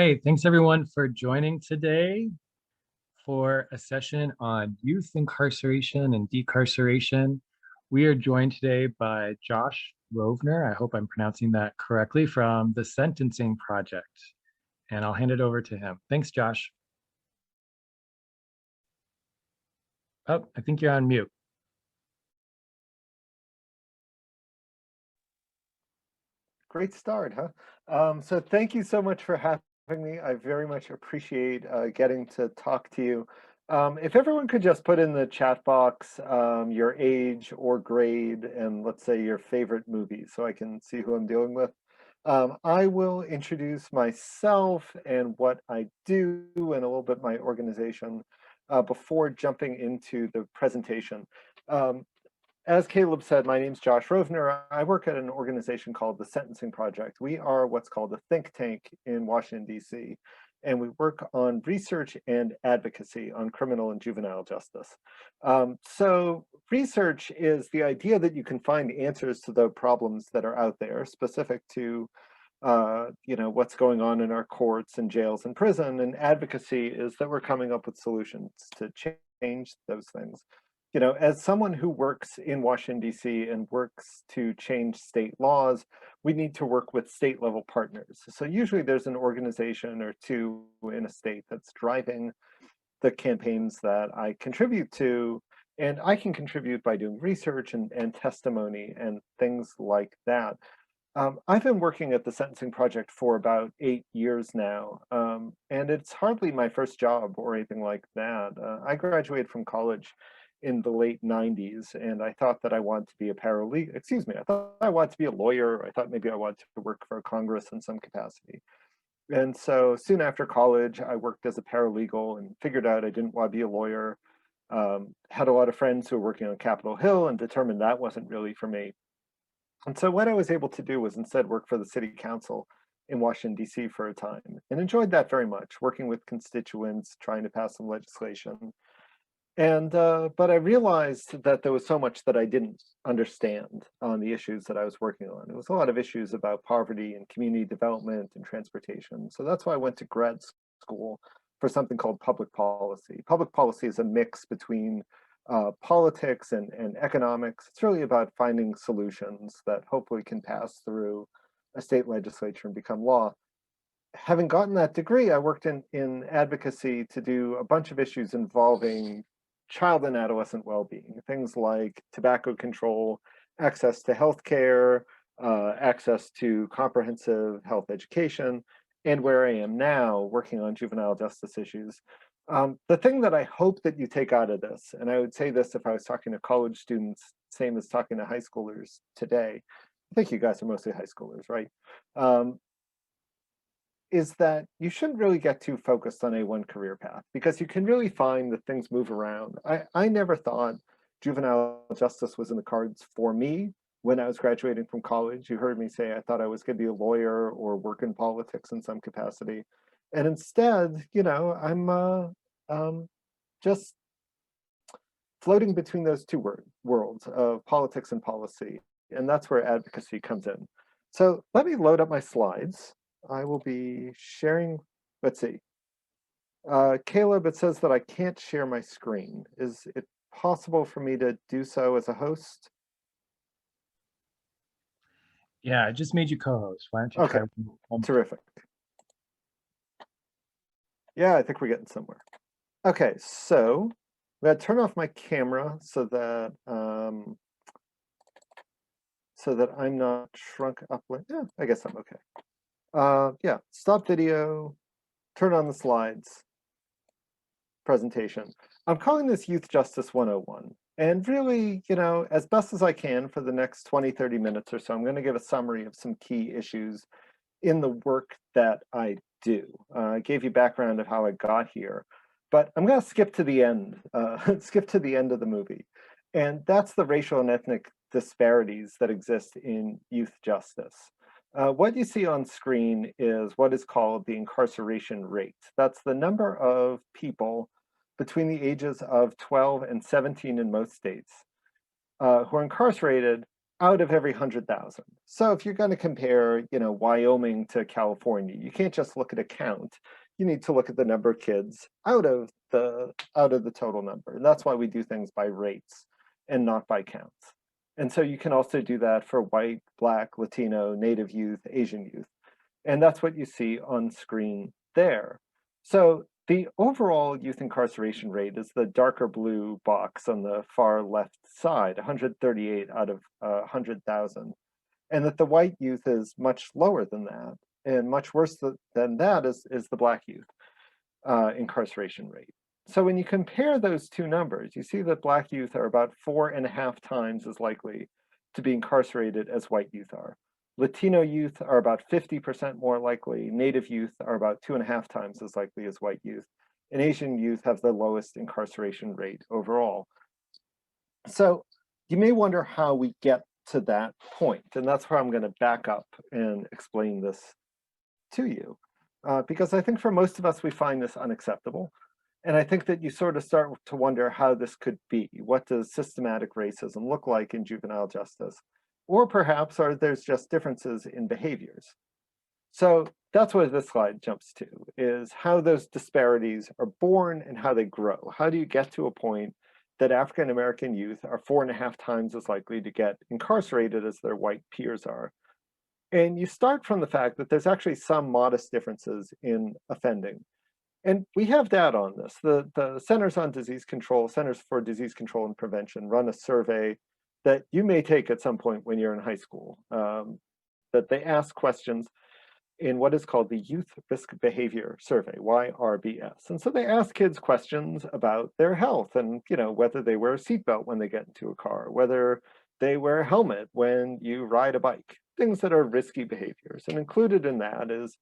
right, thanks everyone for joining today for a session on youth incarceration and decarceration. We are joined today by Josh Rovner. I hope I'm pronouncing that correctly, from the Sentencing Project. And I'll hand it over to him. Thanks, Josh. Oh, I think you're on mute. Great start, huh? So thank you so much for having me. I very much appreciate getting to talk to you. If everyone could just put in the chat box your age or grade and let's say your favorite movie so I can see who I'm dealing with. I will introduce myself and what I do and a little bit my organization before jumping into the presentation. As Caleb said, my name's Josh Rovner. I work at an organization called the Sentencing Project. We are what's called a think tank in Washington, D.C., and we work on research and advocacy on criminal and juvenile justice. So research is the idea that you can find answers to the problems that are out there specific to what's going on in our courts and jails and prison, and advocacy is that we're coming up with solutions to change those things. As someone who works in Washington, D.C. and works to change state laws, we need to work with state level partners. So usually there's an organization or two in a state that's driving the campaigns that I contribute to, and I can contribute by doing research and testimony and things like that. I've been working at the Sentencing Project for about 8 years now, and it's hardly my first job or anything like that. I graduated from college in the late 90s, and I thought that I wanted to be a paralegal. Excuse me, I thought I wanted to be a lawyer. I thought maybe I wanted to work for Congress in some capacity. And so soon after college, I worked as a paralegal and figured out I didn't want to be a lawyer. Had a lot of friends who were working on Capitol Hill and determined that wasn't really for me. And so what I was able to do was instead work for the city council in Washington, D.C. for a time, and enjoyed that very much, working with constituents, trying to pass some legislation. And but I realized that there was so much that I didn't understand on the issues that I was working on. It was a lot of issues about poverty and community development and transportation. So that's why I went to grad school for something called public policy. Public policy is a mix between politics and economics. It's really about finding solutions that hopefully can pass through a state legislature and become law. Having gotten that degree, I worked in advocacy to do a bunch of issues involving child and adolescent well-being, things like tobacco control, access to healthcare, access to comprehensive health education, and where I am now working on juvenile justice issues. The thing that I hope that you take out of this, and I would say this if I was talking to college students, same as talking to high schoolers today, I think you guys are mostly high schoolers, right? Is that you shouldn't really get too focused on a one career path, because you can really find that things move around. I never thought juvenile justice was in the cards for me when I was graduating from college. You heard me say I thought I was going to be a lawyer or work in politics in some capacity. And instead, I'm just floating between those two worlds of politics and policy. And that's where advocacy comes in. So let me load up my slides. I will be sharing, let's see. Caleb, it says that I can't share my screen. Is it possible for me to do so as a host? Yeah, I just made you co-host. Why don't you Okay, try? terrific. Yeah, I think we're getting somewhere. Okay, so I'm gonna turn off my camera so that I'm not shrunk up. Yeah, I guess I'm okay. Yeah, stop video, turn on the slides, presentation. I'm calling this Youth Justice 101. And really, as best as I can for the next 20, 30 minutes or so, I'm going to give a summary of some key issues in the work that I do. I gave you background of how I got here, but I'm going to skip to the end, skip to the end of the movie. And that's the racial and ethnic disparities that exist in youth justice. What you see on screen is what is called the incarceration rate. That's the number of people between the ages of 12 and 17 in most states who are incarcerated out of every 100,000. So if you're going to compare, Wyoming to California, you can't just look at a count. You need to look at the number of kids out of the total number. And that's why we do things by rates and not by counts. And so you can also do that for white, Black, Latino, Native youth, Asian youth. And that's what you see on screen there. So the overall youth incarceration rate is the darker blue box on the far left side, 138 out of 100,000. And that the white youth is much lower than that. And much worse than that is the Black youth incarceration rate. So when you compare those two numbers, you see that Black youth are about 4.5 times as likely to be incarcerated as white youth are. Latino youth are about 50% more likely. Native youth are about 2.5 times as likely as white youth. And Asian youth have the lowest incarceration rate overall. So you may wonder how we get to that point. And that's where I'm going to back up and explain this to you. Because I think for most of us, we find this unacceptable. And I think that you sort of start to wonder how this could be. What does systematic racism look like in juvenile justice? Or perhaps there's just differences in behaviors. So that's what this slide jumps to, is how those disparities are born and how they grow. How do you get to a point that African American youth are 4.5 times as likely to get incarcerated as their white peers are? And you start from the fact that there's actually some modest differences in offending. And we have data on this. The Centers for Disease Control and Prevention run a survey that you may take at some point when you're in high school, that they ask questions in what is called the Youth Risk Behavior Survey, YRBS. And so they ask kids questions about their health and, whether they wear a seatbelt when they get into a car, whether they wear a helmet when you ride a bike, things that are risky behaviors. And included in that is,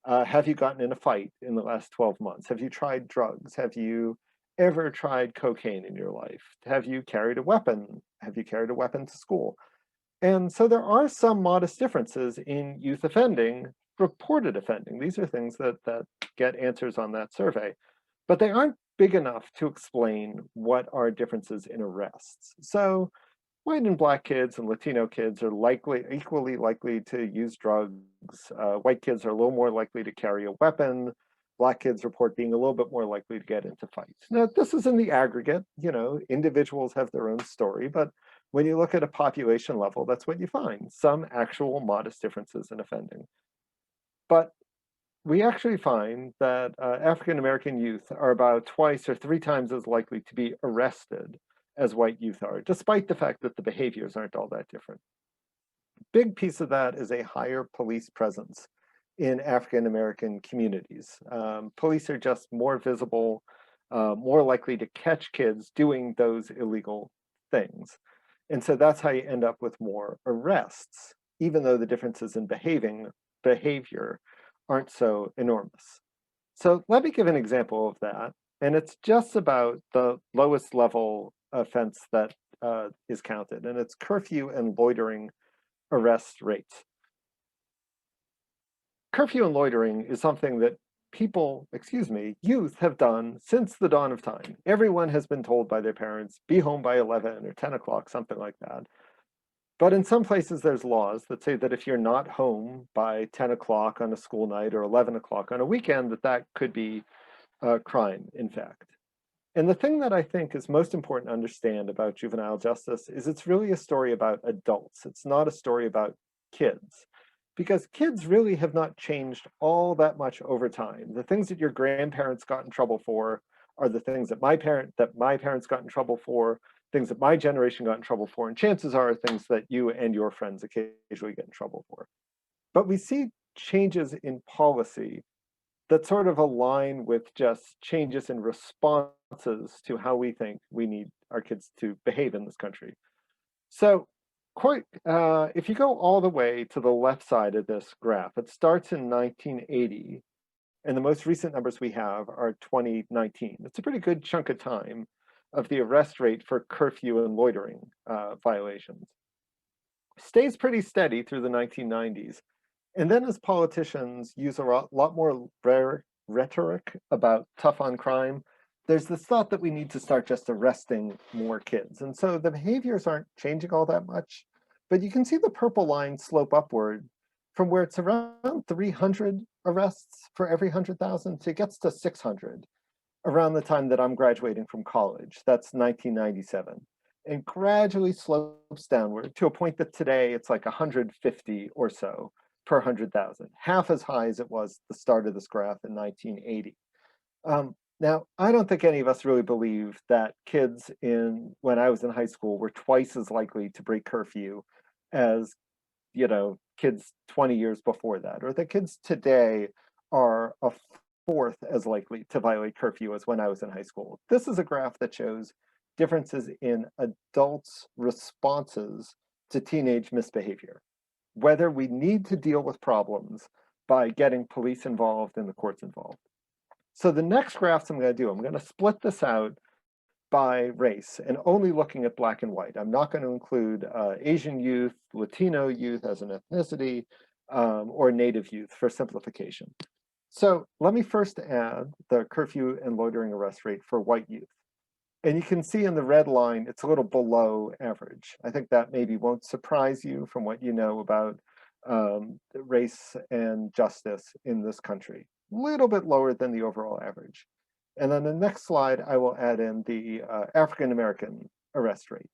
have you gotten in a fight in the last 12 months? Have you tried drugs? Have you ever tried cocaine in your life? Have you carried a weapon? Have you carried a weapon to school? And so there are some modest differences in youth offending, reported offending. These are things that get answers on that survey, but they aren't big enough to explain what are differences in arrests. So white and Black kids and Latino kids are equally likely to use drugs. White kids are a little more likely to carry a weapon. Black kids report being a little bit more likely to get into fights. Now, this is in the aggregate. Individuals have their own story, but when you look at a population level, that's what you find, some actual modest differences in offending. But we actually find that African American youth are about 2 or 3 times as likely to be arrested as white youth are, despite the fact that the behaviors aren't all that different. Big piece of that is a higher police presence in African American communities. Police are just more visible, more likely to catch kids doing those illegal things. And so that's how you end up with more arrests, even though the differences in behavior aren't so enormous. So let me give an example of that. And it's just about the lowest level offense that is counted, and it's curfew and loitering arrest rates. Curfew and loitering is something that youth have done since the dawn of time. Everyone has been told by their parents, be home by 11 or 10 o'clock, something like that. But in some places, there's laws that say that if you're not home by 10 o'clock on a school night or 11 o'clock on a weekend, that could be a crime, in fact. And the thing that I think is most important to understand about juvenile justice is it's really a story about adults. It's not a story about kids, because kids really have not changed all that much over time. The things that your grandparents got in trouble for are the things that my parents got in trouble for, things that my generation got in trouble for, and chances are things that you and your friends occasionally get in trouble for. But we see changes in policy that sort of align with just changes in responses to how we think we need our kids to behave in this country. So if you go all the way to the left side of this graph, it starts in 1980, and the most recent numbers we have are 2019. It's a pretty good chunk of time of the arrest rate for curfew and loitering violations. Stays pretty steady through the 1990s. And then as politicians use a lot more rhetoric about tough on crime, there's this thought that we need to start just arresting more kids. And so the behaviors aren't changing all that much, But you can see the purple line slope upward from where it's around 300 arrests for every 100,000 to it gets to 600 around the time that I'm graduating from college. That's 1997. And gradually slopes downward to a point that today it's like 150 or so per 100,000, half as high as it was the start of this graph in 1980. Now, I don't think any of us really believe that kids when I was in high school were twice as likely to break curfew as, kids 20 years before that, or that kids today are a fourth as likely to violate curfew as when I was in high school. This is a graph that shows differences in adults' responses to teenage misbehavior, whether we need to deal with problems by getting police involved and the courts involved. So the next graphs I'm going to do, I'm going to split this out by race and only looking at black and white. I'm not going to include Asian youth, Latino youth as an ethnicity, or Native youth for simplification. So let me first add the curfew and loitering arrest rate for white youth. And you can see in the red line, it's a little below average. I think that maybe won't surprise you from what you know about race and justice in this country. A little bit lower than the overall average. And then the next slide, I will add in the African-American arrest rate.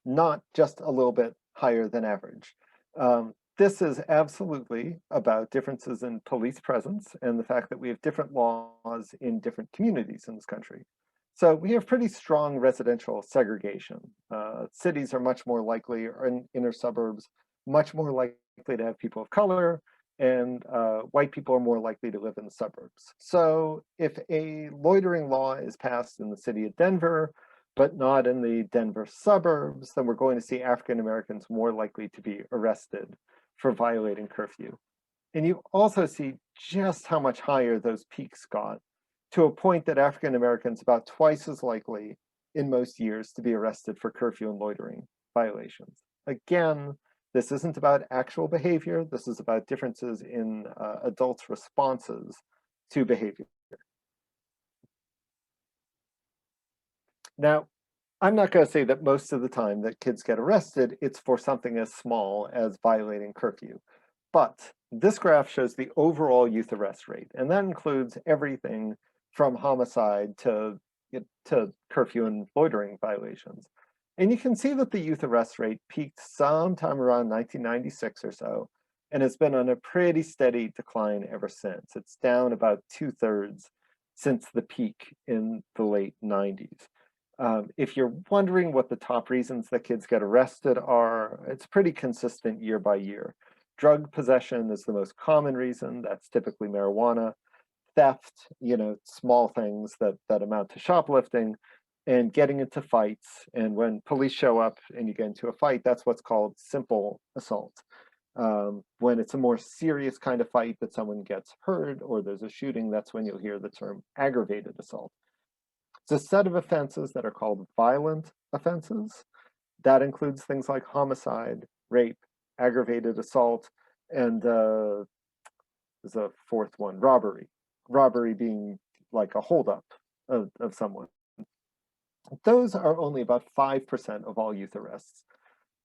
Not just a little bit higher than average. This is absolutely about differences in police presence and the fact that we have different laws in different communities in this country. So we have pretty strong residential segregation. Cities are much more likely, or in inner suburbs, much more likely to have people of color, and white people are more likely to live in the suburbs. So if a loitering law is passed in the city of Denver, but not in the Denver suburbs, then we're going to see African Americans more likely to be arrested for violating curfew. And you also see just how much higher those peaks got, to a point that African Americans about twice as likely in most years to be arrested for curfew and loitering violations. Again, this isn't about actual behavior. This is about differences in adults' responses to behavior. Now, I'm not going to say that most of the time that kids get arrested, it's for something as small as violating curfew. But this graph shows the overall youth arrest rate, and that includes everything from homicide to curfew and loitering violations. And you can see that the youth arrest rate peaked sometime around 1996 or so, and it's been on a pretty steady decline ever since. It's down about 2/3 since the peak in the late 90s. If you're wondering what the top reasons that kids get arrested are, it's pretty consistent year by year. Drug possession is the most common reason. That's typically marijuana. Theft, small things that amount to shoplifting, and getting into fights. And when police show up and you get into a fight, that's what's called simple assault. When it's a more serious kind of fight that someone gets hurt or there's a shooting, that's when you'll hear the term aggravated assault. It's a set of offenses that are called violent offenses. That includes things like homicide, rape, aggravated assault, and there's a fourth one, robbery. Robbery being like a holdup of someone. Those are only about 5% of all youth arrests.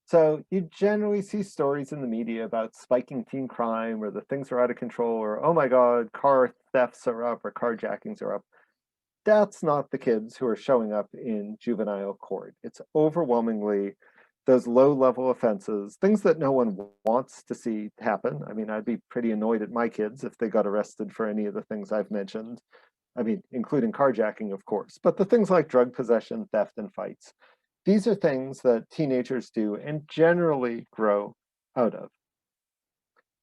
So you generally see stories in the media about spiking teen crime, or that things are out of control, or, oh my God, car thefts are up, or carjackings are up. That's not the kids who are showing up in juvenile court. It's overwhelmingly those low-level offenses, things that no one wants to see happen. I mean, I'd be pretty annoyed at my kids if they got arrested for any of the things I've mentioned. I mean, including carjacking, of course, but the things like drug possession, theft, and fights. These are things that teenagers do and generally grow out of.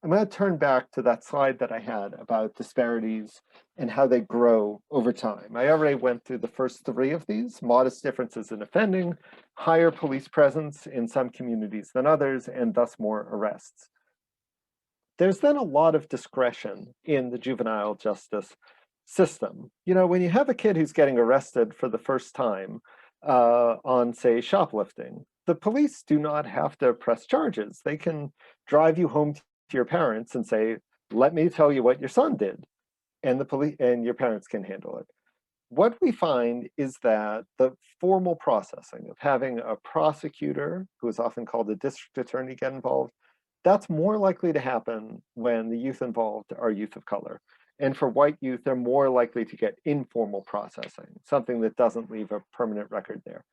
I'm going to turn back to that slide that I had about disparities and how they grow over time. I already went through the first three of these: modest differences in offending, higher police presence in some communities than others, and thus more arrests. There's then a lot of discretion in the juvenile justice system. When you have a kid who's getting arrested for the first time on, say, shoplifting, the police do not have to press charges. They can drive you home to your parents and say, let me tell you what your son did, and the police and your parents can handle it. what we find is that the formal processing of having a prosecutor, who is often called a district attorney, get involved, that's more likely to happen when the youth involved are youth of color. And for white youth, they're more likely to get informal processing, something that doesn't leave a permanent record there.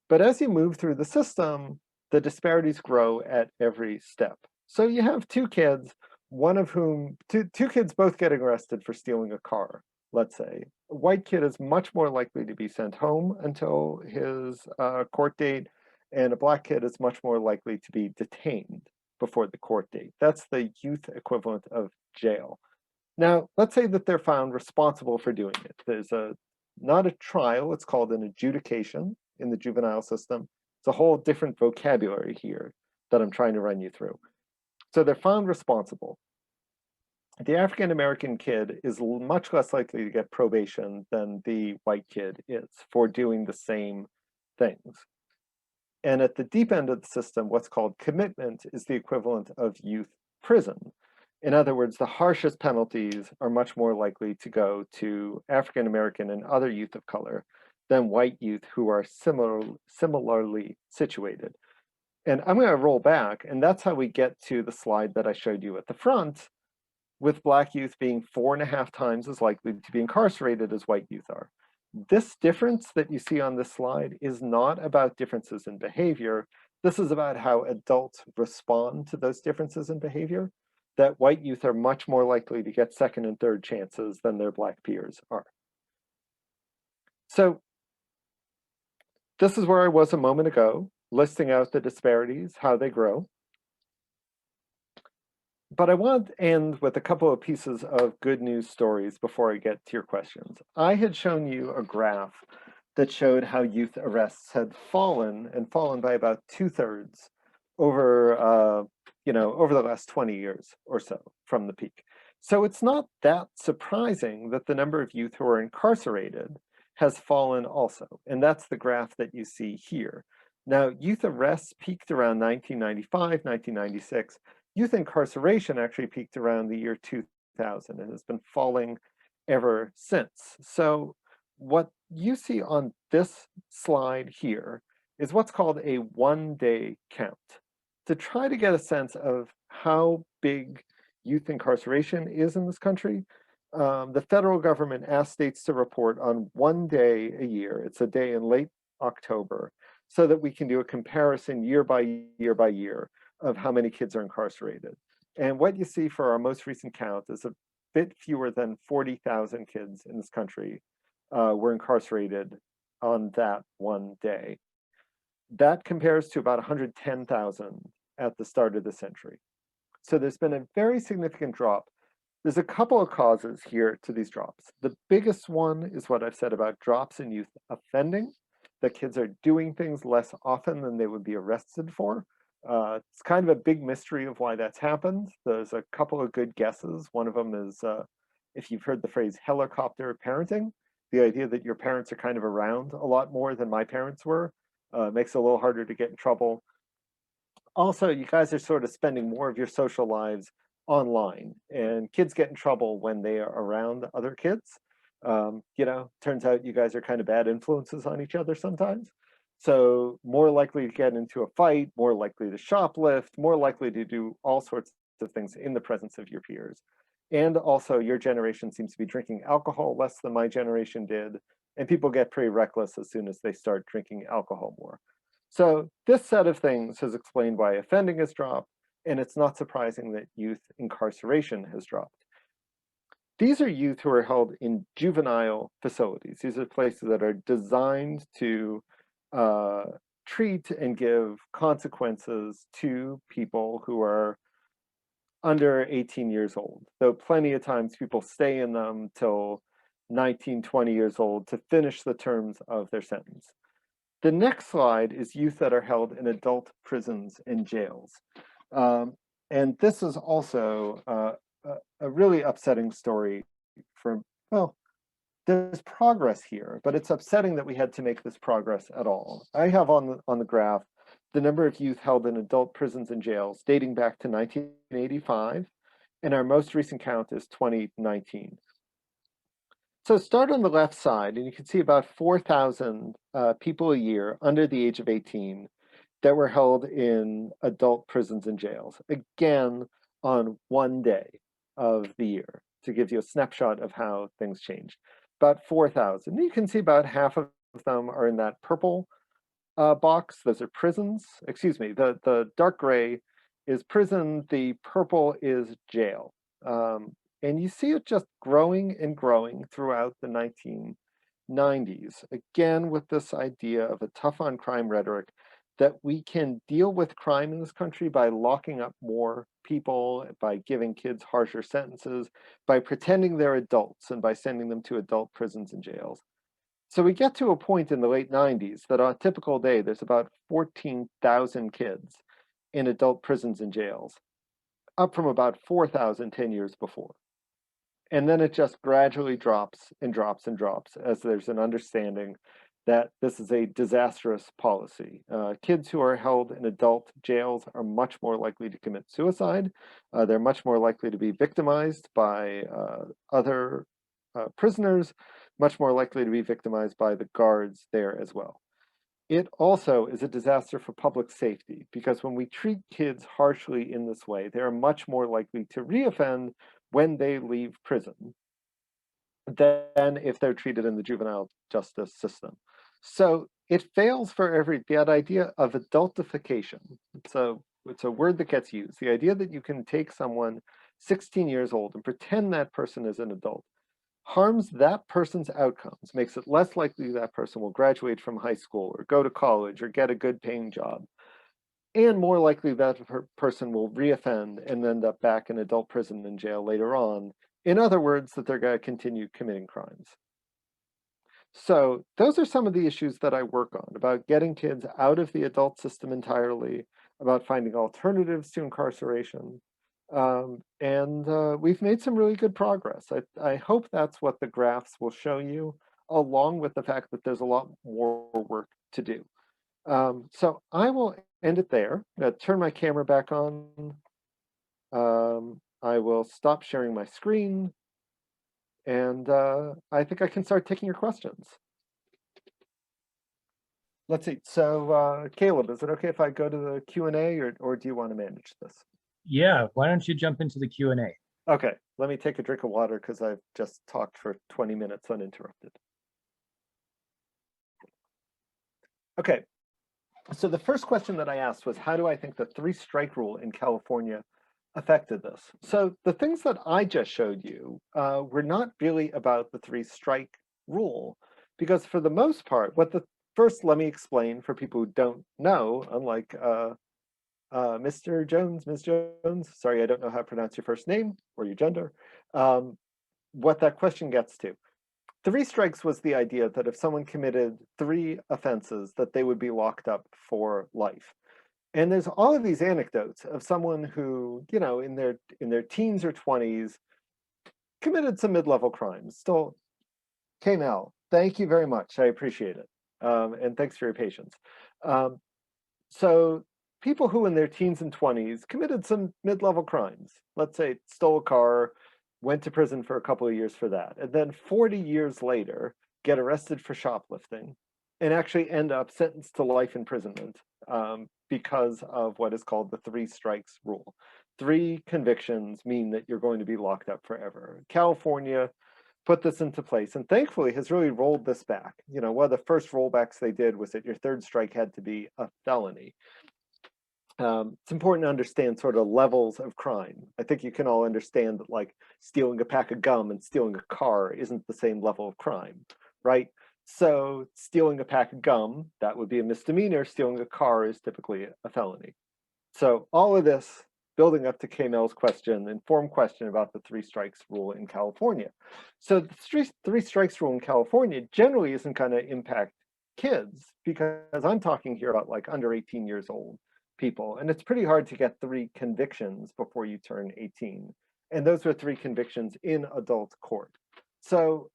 But as you move through the system, the disparities grow at every step. So you have two kids, one of whom, two kids both getting arrested for stealing a car, let's say. A white kid is much more likely to be sent home until his court date, and a black kid is much more likely to be detained before the court date. That's the youth equivalent of jail. Now, let's say that they're found responsible for doing it. There's not a trial, it's called an adjudication in the juvenile system. It's a whole different vocabulary here that I'm trying to run you through. So they're found responsible. The African American kid is much less likely to get probation than the white kid is for doing the same things. And at the deep end of the system, what's called commitment is the equivalent of youth prison. In other words, the harshest penalties are much more likely to go to African American and other youth of color than white youth who are similarly situated. And I'm going to roll back, and that's how we get to the slide that I showed you at the front, with black youth being 4.5 times as likely to be incarcerated as white youth are. This difference that you see on this slide is not about differences in behavior. This is about how adults respond to those differences in behavior, that white youth are much more likely to get second and third chances than their black peers are. So this is where I was a moment ago, listing out the disparities, how they grow. But I want to end with a couple of pieces of good news stories before I get to your questions. I had shown you a graph that showed how youth arrests had fallen by about 2/3 over, over the last 20 years or so from the peak. So it's not that surprising that the number of youth who are incarcerated has fallen also. And that's the graph that you see here. Now, youth arrests peaked around 1995, 1996. Youth incarceration actually peaked around the year 2000 and has been falling ever since. So what you see on this slide here is what's called a one-day count to try to get a sense of how big youth incarceration is in this country. The federal government asks states to report on one day a year. It's a day in late October, so that we can do a comparison year by year of how many kids are incarcerated. And what you see for our most recent count is a bit fewer than 40,000 kids in this country were incarcerated on that one day. That compares to about 110,000 at the start of the century. So there's been a very significant drop. There's a couple of causes here to these drops. The biggest one is what I've said about drops in youth offending, that kids are doing things less often than they would be arrested for. It's kind of a big mystery of why that's happened. There's a couple of good guesses. One of them is if you've heard the phrase helicopter parenting, the idea that your parents are kind of around a lot more than my parents were, makes it a little harder to get in trouble. Also, you guys are sort of spending more of your social lives online, and kids get in trouble when they are around other kids. Turns out you guys are kind of bad influences on each other sometimes. So more likely to get into a fight, more likely to shoplift, more likely to do all sorts of things in the presence of your peers. And also your generation seems to be drinking alcohol less than my generation did, and people get pretty reckless as soon as they start drinking alcohol more. So this set of things has explained why offending has dropped, and it's not surprising that youth incarceration has dropped. These are youth who are held in juvenile facilities. These are places that are designed to treat and give consequences to people who are under 18 years old. Though plenty of times people stay in them till 19, 20 years old to finish the terms of their sentence. The next slide is youth that are held in adult prisons and jails. And this is also a really upsetting story from, well, there's progress here, but it's upsetting that we had to make this progress at all. I have on the graph the number of youth held in adult prisons and jails dating back to 1985, and our most recent count is 2019. So start on the left side, and you can see about 4,000 people a year under the age of 18 that were held in adult prisons and jails. Again, on one day of the year to give you a snapshot of how things change. About 4,000. You can see about half of them are in that purple box. Those are prisons. Excuse me, the dark gray is prison, the purple is jail. And you see it just growing and growing throughout the 1990s. Again, with this idea of a tough on crime rhetoric, that we can deal with crime in this country by locking up more people, by giving kids harsher sentences, by pretending they're adults, and by sending them to adult prisons and jails. So we get to a point in the late 90s that on a typical day, there's about 14,000 kids in adult prisons and jails, up from about 4,000 10 years before. And then it just gradually drops and drops and drops as there's an understanding that this is a disastrous policy. Kids who are held in adult jails are much more likely to commit suicide. They're much more likely to be victimized by other prisoners, much more likely to be victimized by the guards there as well. It also is a disaster for public safety because when we treat kids harshly in this way, they are much more likely to reoffend when they leave prison than if they're treated in the juvenile justice system. So it fails for that idea of adultification. It's a word that gets used. The idea that you can take someone 16 years old and pretend that person is an adult harms that person's outcomes, makes it less likely that person will graduate from high school or go to college or get a good paying job, and more likely that person will reoffend and end up back in adult prison and jail later on. In other words, that they're going to continue committing crimes. So those are some of the issues that I work on, about getting kids out of the adult system entirely, about finding alternatives to incarceration. We've made some really good progress. I hope that's what the graphs will show you, along with the fact that there's a lot more work to do. So I will end it there. I'm going to turn my camera back on. I will stop sharing my screen. And I think I can start taking your questions. Let's see. So Caleb, is it okay if I go to the Q&A or do you want to manage this? Yeah, why don't you jump into the Q&A? Okay, let me take a drink of water because I've just talked for 20 minutes uninterrupted. Okay, so the first question that I asked was, how do I think the three-strike rule in California affected this? So the things that I just showed you were not really about the three-strike rule, because for the most part, first let me explain for people who don't know, unlike Mr. Jones, Ms. Jones, sorry, I don't know how to pronounce your first name or your gender, what that question gets to. Three strikes was the idea that if someone committed 3 offenses, that they would be locked up for life. And there's all of these anecdotes of someone who, you know, in their teens or 20s, committed some mid-level crimes. Still, K-Mel, thank you very much. I appreciate it. And thanks for your patience. So people who in their teens and 20s committed some mid-level crimes, let's say stole a car, went to prison for a couple of years for that, and then 40 years later get arrested for shoplifting and actually end up sentenced to life imprisonment because of what is called the 3 strikes rule. 3 convictions mean that you're going to be locked up forever. California put this into place and thankfully has really rolled this back. You know, one of the first rollbacks they did was that your 3rd strike had to be a felony. It's important to understand sort of levels of crime. I think you can all understand that like stealing a pack of gum and stealing a car isn't the same level of crime, right? So stealing a pack of gum, that would be a misdemeanor. Stealing a car is typically a felony. So all of this building up to K-Mel's question, informed question about the 3 strikes rule in California. So the 3 strikes rule in California generally isn't going to impact kids because I'm talking here about like under 18 years old people. And it's pretty hard to get 3 convictions before you turn 18. And those were 3 convictions in adult court. So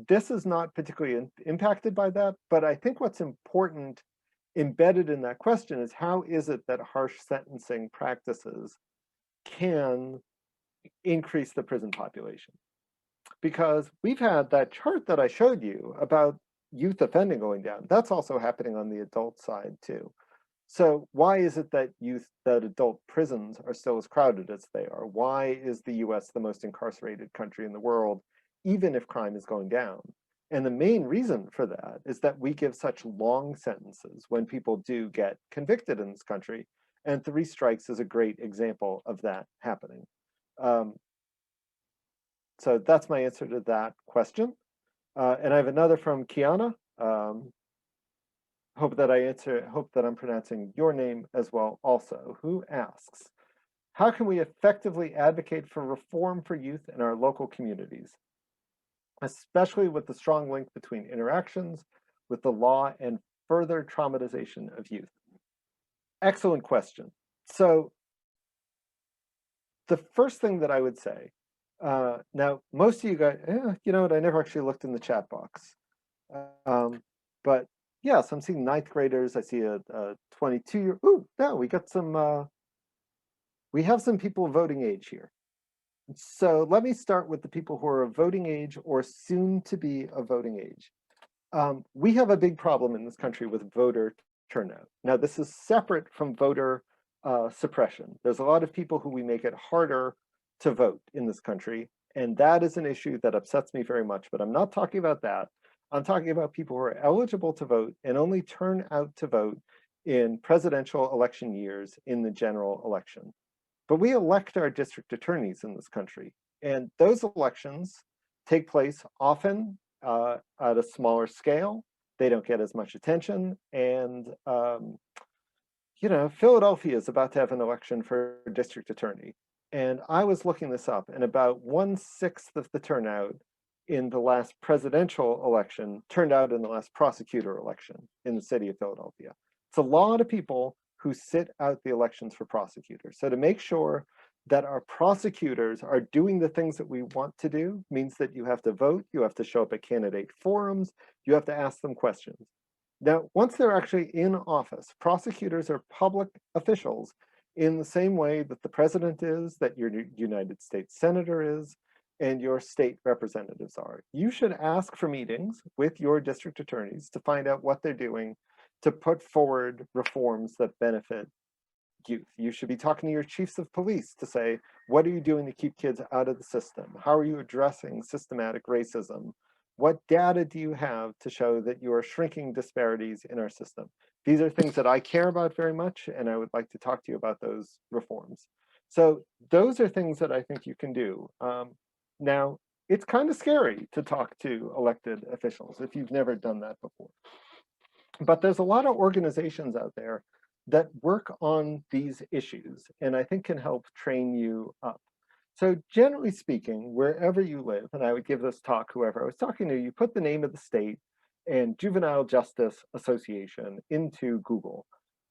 this is not particularly impacted by that, but I think what's important embedded in that question is how is it that harsh sentencing practices can increase the prison population? because we've had that chart that I showed you about youth offending going down. That's also happening on the adult side too. So why is it that adult prisons are still as crowded as they are? Why is the US the most incarcerated country in the world, even if crime is going down? And the main reason for that is that we give such long sentences when people do get convicted in this country, and 3 strikes is a great example of that happening. Um, so that's my answer to that question. And I have another from Kiana. Hope that I'm pronouncing your name as well also, who asks, how can we effectively advocate for reform for youth in our local communities, especially with the strong link between interactions with the law and further traumatization of youth? Excellent question. So the first thing that I would say, now most of you guys, you know what, I never actually looked in the chat box. But yes, I'm seeing 9th graders. I see a 22-year. Ooh, no, we have some people voting age here. So let me start with the people who are of voting age or soon to be of voting age. We have a big problem in this country with voter turnout. Now, this is separate from voter suppression. There's a lot of people who we make it harder to vote in this country, and that is an issue that upsets me very much, but I'm not talking about that. I'm talking about people who are eligible to vote and only turn out to vote in presidential election years in the general election. But we elect our district attorneys in this country, and those elections take place often at a smaller scale. They don't get as much attention, and you know, Philadelphia is about to have an election for district attorney. And I was looking this up, and about 1/6 of the turnout in the last presidential election turned out in the last prosecutor election in the city of Philadelphia. It's a lot of people who sit out the elections for prosecutors. So to make sure that our prosecutors are doing the things that we want to do means that you have to vote, you have to show up at candidate forums, you have to ask them questions. Now, once they're actually in office, prosecutors are public officials in the same way that the president is, that your United States senator is, and your state representatives are. You should ask for meetings with your district attorneys to find out what they're doing to put forward reforms that benefit youth. You should be talking to your chiefs of police to say, what are you doing to keep kids out of the system? How are you addressing systematic racism? What data do you have to show that you are shrinking disparities in our system? These are things that I care about very much, and I would like to talk to you about those reforms. So those are things that I think you can do. Now, it's kind of scary to talk to elected officials if you've never done that before. But there's a lot of organizations out there that work on these issues, and I think can help train you up. So generally speaking, wherever you live, and I would give this talk whoever I was talking to, you put the name of the state and Juvenile Justice Association into Google.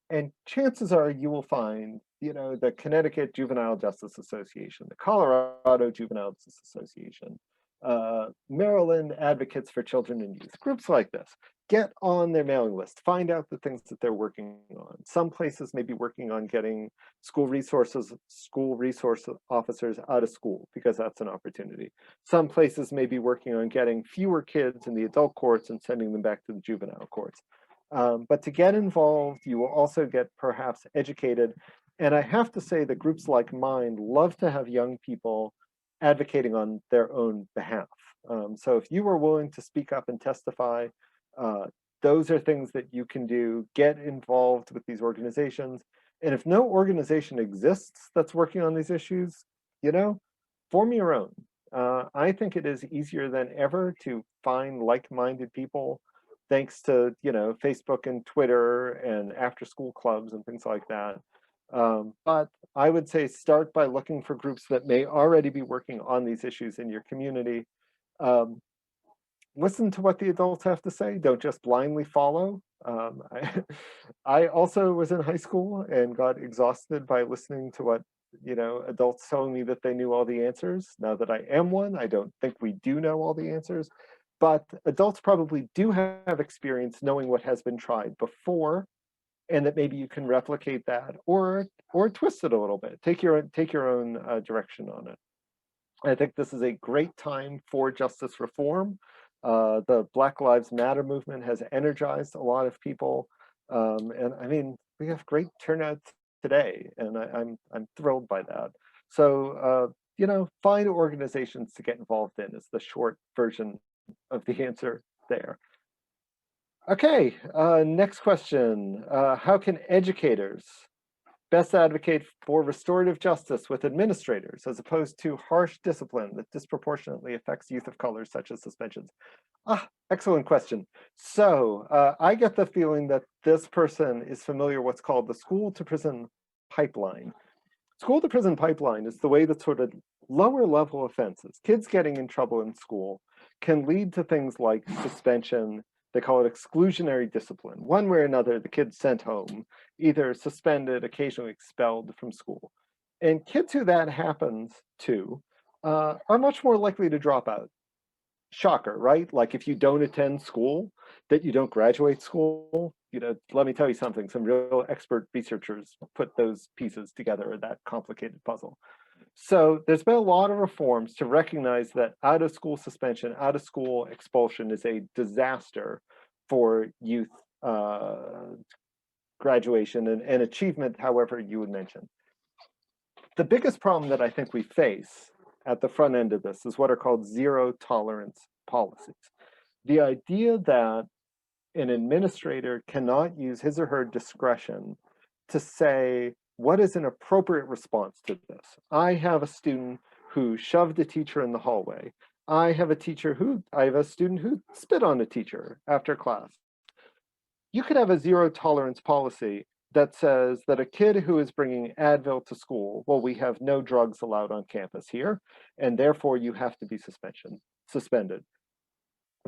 And chances are you will find, you know, the Connecticut Juvenile Justice Association, the Colorado Juvenile Justice Association, Maryland Advocates for Children and Youth, groups like this. Get on their mailing list, find out the things that they're working on. Some places may be working on getting school resource officers out of school because that's an opportunity. Some places may be working on getting fewer kids in the adult courts and sending them back to the juvenile courts. But to get involved, you will also get perhaps educated. And I have to say that groups like mine love to have young people advocating on their own behalf. So if you are willing to speak up and testify, those are things that you can do. Get involved with these organizations. And if no organization exists that's working on these issues, you know, form your own. I think it is easier than ever to find like-minded people thanks to, you know, Facebook and Twitter and after-school clubs and things like that. But I would say start by looking for groups that may already be working on these issues in your community. Listen to what the adults have to say. Don't just blindly follow. I also was in high school and got exhausted by listening to what, you know, adults telling me that they knew all the answers. Now that I am one, I don't think we do know all the answers. But adults probably do have experience knowing what has been tried before, and that maybe you can replicate that or twist it a little bit. Take your own direction on it. I think this is a great time for justice reform. The Black Lives Matter movement has energized a lot of people. And I mean, we have great turnout today, and I'm thrilled by that. So, find organizations to get involved in is the short version of the answer there. Okay, next question. How can educators best advocate for restorative justice with administrators as opposed to harsh discipline that disproportionately affects youth of color, such as suspensions? Excellent question. So I get the feeling that this person is familiar with what's called the school to prison pipeline. School to prison pipeline is the way that sort of lower level offenses, kids getting in trouble in school, can lead to things like suspension. They call it exclusionary discipline. One way or another, the kid's sent home, either suspended, occasionally expelled from school. And kids who that happens to are much more likely to drop out. Shocker, right? Like if you don't attend school, that you don't graduate school, let me tell you something, some real expert researchers put those pieces together, that complicated puzzle. So there's been a lot of reforms to recognize that out of school suspension, out of school expulsion is a disaster for youth graduation and achievement, however you would mention. The biggest problem that I think we face at the front end of this is what are called zero tolerance policies. The idea that an administrator cannot use his or her discretion to say, what is an appropriate response to this? I have a student who shoved a teacher in the hallway. I have a student who spit on a teacher after class. You could have a zero tolerance policy that says that a kid who is bringing Advil to school, well, we have no drugs allowed on campus here, and therefore you have to be suspended.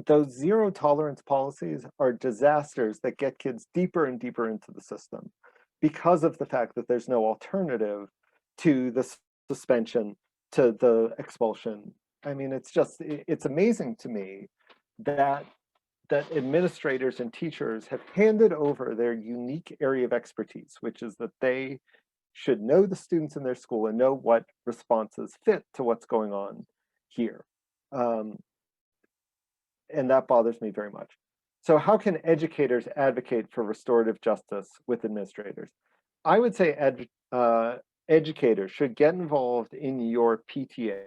Those zero tolerance policies are disasters that get kids deeper and deeper into the system because of the fact that there's no alternative to the suspension, to the expulsion. I mean, it's amazing to me that administrators and teachers have handed over their unique area of expertise, which is that they should know the students in their school and know what responses fit to what's going on here. And that bothers me very much. So how can educators advocate for restorative justice with administrators? I would say educators should get involved in your PTA,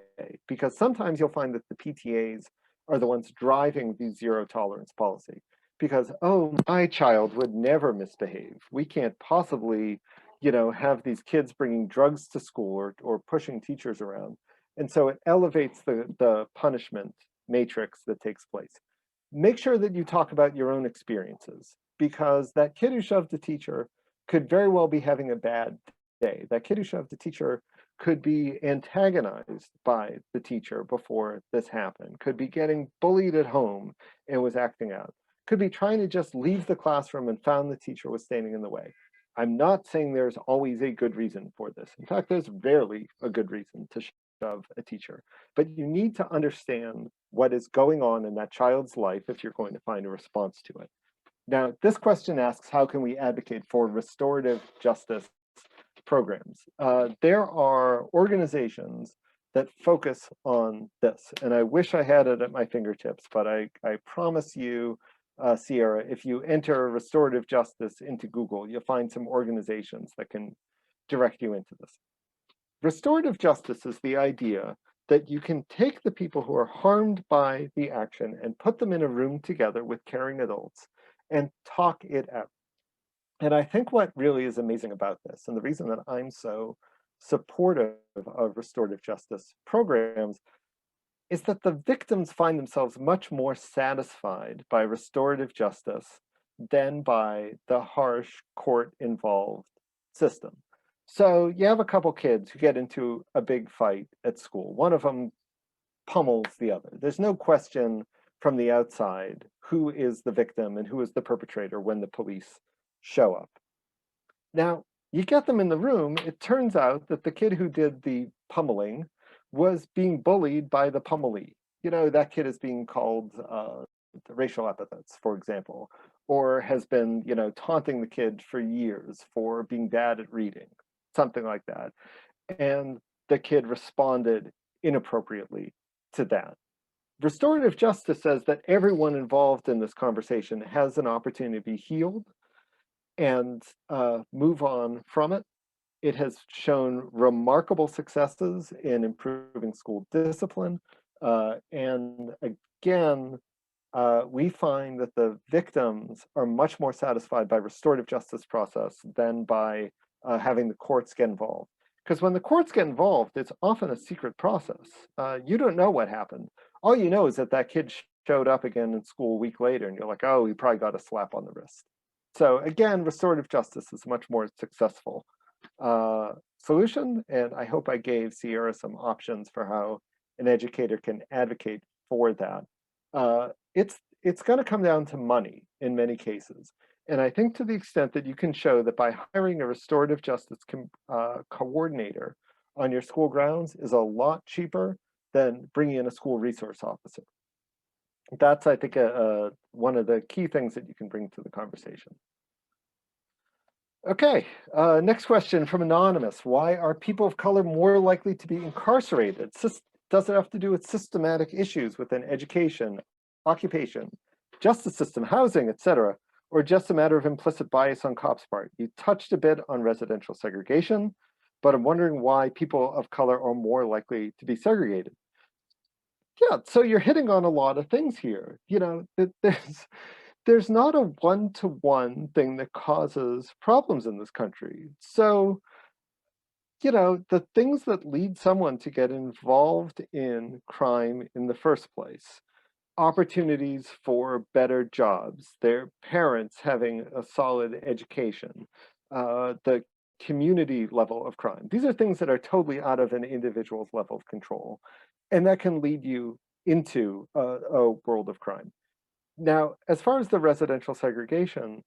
because sometimes you'll find that the PTAs are the ones driving the zero tolerance policy. Because, oh, my child would never misbehave. We can't possibly, have these kids bringing drugs to school or pushing teachers around. And so it elevates the punishment matrix that takes place. Make sure that you talk about your own experiences, because that kid who shoved a teacher could very well be having a bad day. That kid who shoved a teacher could be antagonized by the teacher before this happened, could be getting bullied at home and was acting out, could be trying to just leave the classroom and found the teacher was standing in the way. I'm not saying there's always a good reason for this. In fact, there's rarely a good reason to shove a teacher, but you need to understand what is going on in that child's life if you're going to find a response to it. Now, this question asks, how can we advocate for restorative justice programs? There are organizations that focus on this, and I wish I had it at my fingertips, but I promise you, Sierra, if you enter restorative justice into Google, you'll find some organizations that can direct you into this. Restorative justice is the idea that you can take the people who are harmed by the action and put them in a room together with caring adults and talk it out. And I think what really is amazing about this, and the reason that I'm so supportive of restorative justice programs, is that the victims find themselves much more satisfied by restorative justice than by the harsh court-involved system. So you have a couple kids who get into a big fight at school. One of them pummels the other. There's no question from the outside who is the victim and who is the perpetrator when the police show up. Now, you get them in the room, it turns out that the kid who did the pummeling was being bullied by the pummelee. That kid is being called racial epithets, for example, or has been, taunting the kid for years for being bad at reading, something like that. And the kid responded inappropriately to that. Restorative justice says that everyone involved in this conversation has an opportunity to be healed and move on from it. It has shown remarkable successes in improving school discipline. And again, we find that the victims are much more satisfied by restorative justice process than by having the courts get involved. Because when the courts get involved, it's often a secret process. You don't know what happened. All you know is that that kid showed up again in school a week later, and you're like, oh, he probably got a slap on the wrist. So again, restorative justice is a much more successful solution, and I hope I gave Sierra some options for how an educator can advocate for that. It's going to come down to money in many cases. And I think to the extent that you can show that by hiring a restorative justice coordinator on your school grounds is a lot cheaper than bringing in a school resource officer. That's, I think, one of the key things that you can bring to the conversation. Okay, next question from Anonymous. Why are people of color more likely to be incarcerated? Does it have to do with systematic issues within education, occupation, justice system, housing, etc., or just a matter of implicit bias on cops' part? You touched a bit on residential segregation, but I'm wondering why people of color are more likely to be segregated. Yeah, so you're hitting on a lot of things here. You know, there's not a one-to-one thing that causes problems in this country. So, you know, the things that lead someone to get involved in crime in the first place, opportunities for better jobs, their parents having a solid education, the community level of crime. These are things that are totally out of an individual's level of control, and that can lead you into a world of crime. Now, as far as the residential segregation,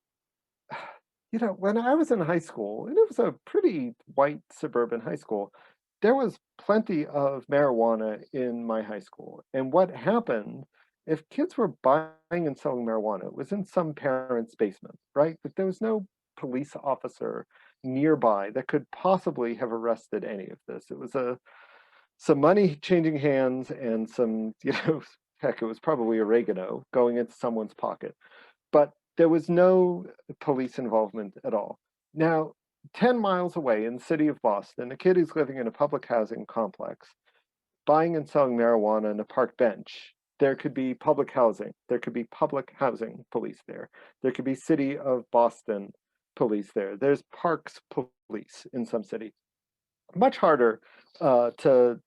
you know, when I was in high school, and it was a pretty white suburban high school, there was plenty of marijuana in my high school. And what happened, if kids were buying and selling marijuana, it was in some parent's basement, right? But there was no police officer nearby that could possibly have arrested any of this. It was some money changing hands and some, you know, heck, it was probably oregano going into someone's pocket. But there was no police involvement at all. Now, 10 miles away in the city of Boston, a kid who's living in a public housing complex, buying and selling marijuana on a park bench, there could be public housing. There could be public housing police there. There could be city of Boston police there. There's parks police in some city. Much harder to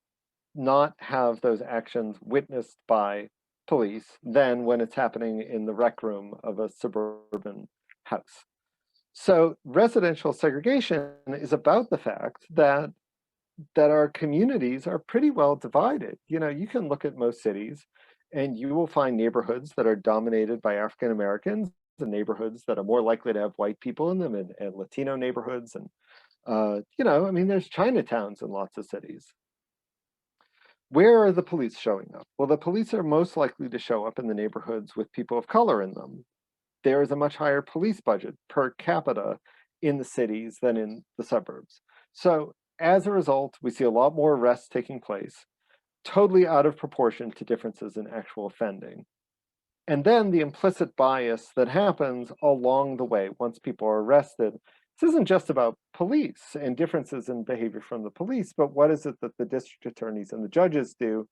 not have those actions witnessed by police than when it's happening in the rec room of a suburban house. So residential segregation is about the fact that our communities are pretty well divided. You know, you can look at most cities and you will find neighborhoods that are dominated by African Americans and neighborhoods that are more likely to have white people in them, and Latino neighborhoods. And, you know, I mean, there's Chinatowns in lots of cities. Where are the police showing up? Well, the police are most likely to show up in the neighborhoods with people of color in them. There is a much higher police budget per capita in the cities than in the suburbs. So as a result, we see a lot more arrests taking place, totally out of proportion to differences in actual offending. And then the implicit bias that happens along the way once people are arrested. This isn't just about police and differences in behavior from the police, but what is it that the district attorneys and the judges do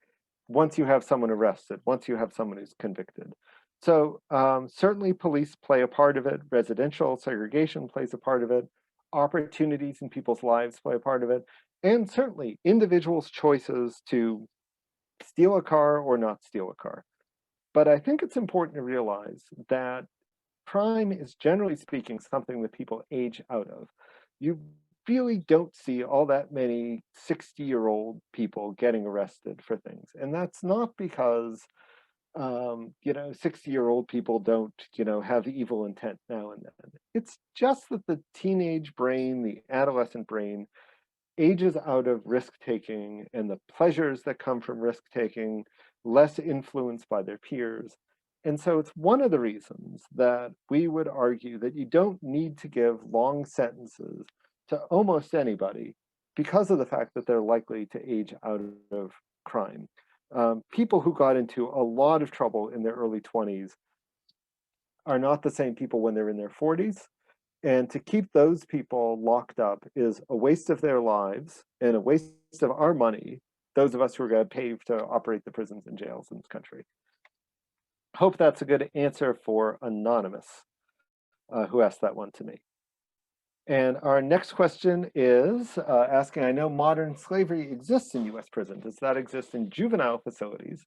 once you have someone arrested, once you have someone who's convicted? So certainly police play a part of it, residential segregation plays a part of it, opportunities in people's lives play a part of it, and certainly individuals' choices to steal a car or not steal a car. But I think it's important to realize that crime is, generally speaking, something that people age out of. You really don't see all that many 60-year-old people getting arrested for things. And that's not because, you know, 60-year-old people don't, you know, have evil intent now and then. It's just that the teenage brain, the adolescent brain, ages out of risk-taking and the pleasures that come from risk-taking, less influenced by their peers. And so it's one of the reasons that we would argue that you don't need to give long sentences to almost anybody because of the fact that they're likely to age out of crime. People who got into a lot of trouble in their early 20s are not the same people when they're in their 40s. And to keep those people locked up is a waste of their lives and a waste of our money, those of us who are going to pay to operate the prisons and jails in this country. Hope that's a good answer for Anonymous, who asked that one to me. And our next question is asking, I know modern slavery exists in US prison. Does that exist in juvenile facilities?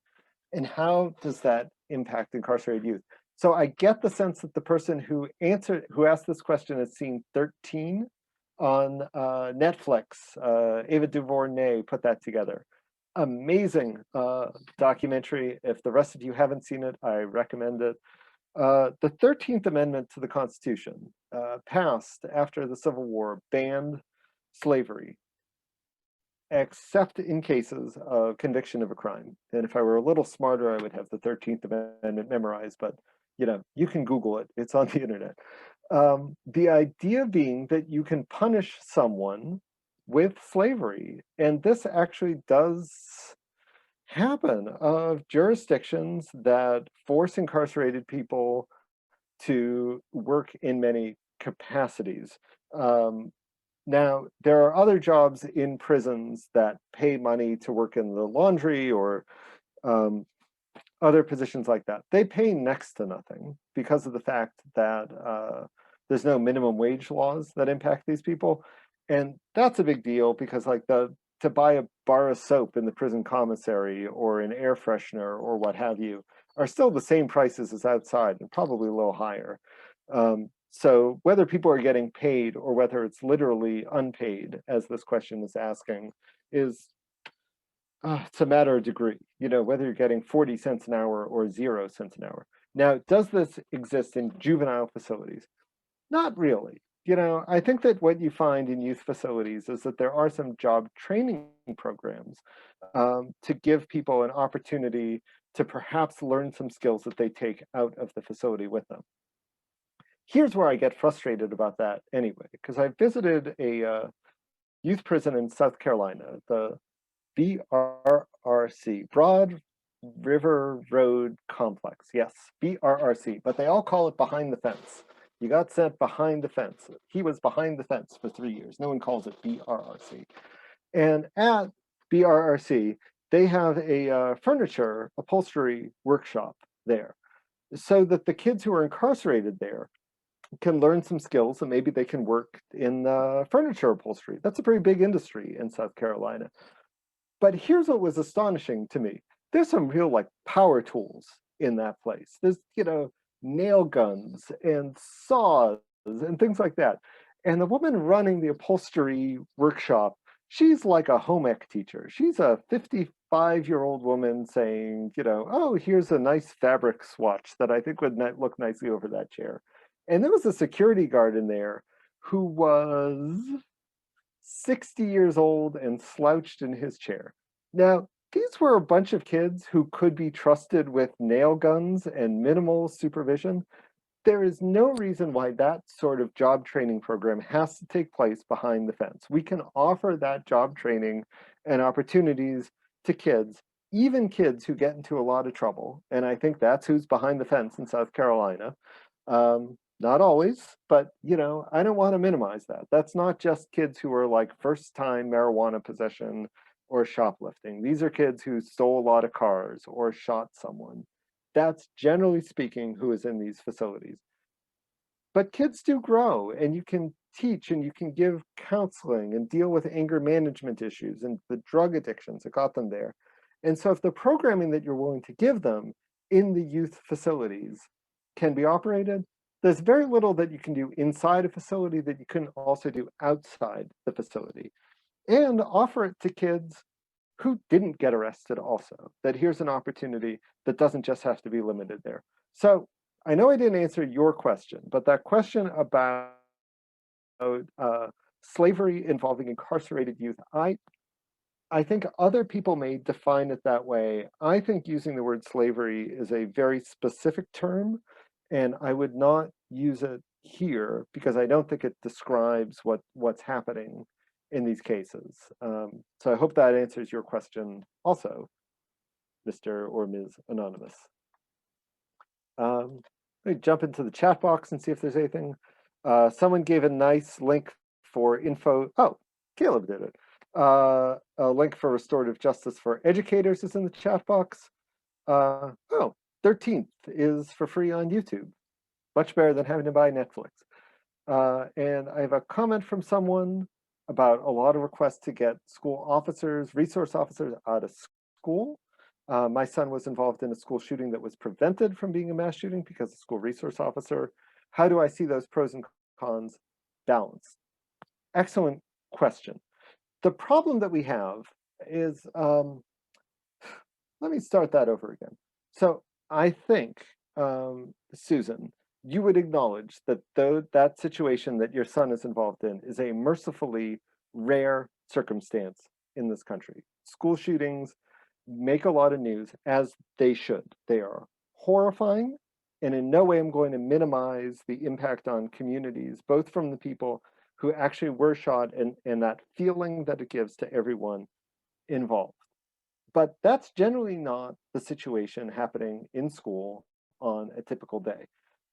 And how does that impact incarcerated youth? So I get the sense that the person who asked this question has seen 13 on Netflix. Ava DuVernay put that together. Amazing documentary. If the rest of you haven't seen it, I recommend it. The 13th Amendment to the Constitution, passed after the Civil War, banned slavery, except in cases of conviction of a crime. And if I were a little smarter, I would have the 13th Amendment memorized, but you can Google it. It's on the internet. The idea being that you can punish someone with slavery. And this actually does happen, of jurisdictions that force incarcerated people to work in many capacities. Now, there are other jobs in prisons that pay money to work in the laundry or other positions like that. They pay next to nothing because of the fact that there's no minimum wage laws that impact these people. And that's a big deal because to buy a bar of soap in the prison commissary or an air freshener or what have you are still the same prices as outside and probably a little higher. So whether people are getting paid or whether it's literally unpaid, as this question is asking, is it's a matter of degree, whether you're getting 40 cents an hour or 0 cents an hour. Now, does this exist in juvenile facilities? Not really. I think that what you find in youth facilities is that there are some job training programs to give people an opportunity to perhaps learn some skills that they take out of the facility with them. Here's where I get frustrated about that anyway, because I visited a youth prison in South Carolina, the BRRC, Broad River Road Complex. Yes, BRRC, but they all call it behind the fence. You got sent behind the fence. He was behind the fence for 3 years. No one calls it BRRC. And at BRRC, they have a furniture upholstery workshop there so that the kids who are incarcerated there can learn some skills and maybe they can work in furniture upholstery. That's a pretty big industry in South Carolina. But here's what was astonishing to me. There's some real power tools in that place. There's, nail guns and saws and things like that. And the woman running the upholstery workshop, she's like a home ec teacher. She's a 55-year-old woman saying, oh, here's a nice fabric swatch that I think would look nicely over that chair. And there was a security guard in there who was 60 years old and slouched in his chair. Now, these were a bunch of kids who could be trusted with nail guns and minimal supervision. There is no reason why that sort of job training program has to take place behind the fence. We can offer that job training and opportunities to kids, even kids who get into a lot of trouble. And I think that's who's behind the fence in South Carolina. Not always, but I don't want to minimize that. That's not just kids who are first-time marijuana possession or shoplifting. These are kids who stole a lot of cars or shot someone. That's generally speaking who is in these facilities. But kids do grow, and you can teach and you can give counseling and deal with anger management issues and the drug addictions that got them there. And so if the programming that you're willing to give them in the youth facilities can be operated, there's very little that you can do inside a facility that you can also do outside the facility. And offer it to kids who didn't get arrested also, that here's an opportunity that doesn't just have to be limited there. So I know I didn't answer your question, but that question about slavery involving incarcerated youth, I think other people may define it that way. I think using the word slavery is a very specific term, and I would not use it here because I don't think it describes what's happening in these cases. So I hope that answers your question also, Mr. or Ms. Anonymous. Let me jump into the chat box and see if there's anything. Someone gave a nice link for info. Oh, Caleb did it. A link for restorative justice for educators is in the chat box. 13th is for free on YouTube. Much better than having to buy Netflix. And I have a comment from someone about a lot of requests to get school officers, resource officers out of school. My son was involved in a school shooting that was prevented from being a mass shooting because of school resource officer. How do I see those pros and cons balanced? Excellent question. The problem that we have is, let me start that over again. So I think, Susan, you would acknowledge that though that situation that your son is involved in is a mercifully rare circumstance in this country. School shootings make a lot of news, as they should. They are horrifying, and in no way I'm going to minimize the impact on communities, both from the people who actually were shot and that feeling that it gives to everyone involved. But that's generally not the situation happening in school on a typical day.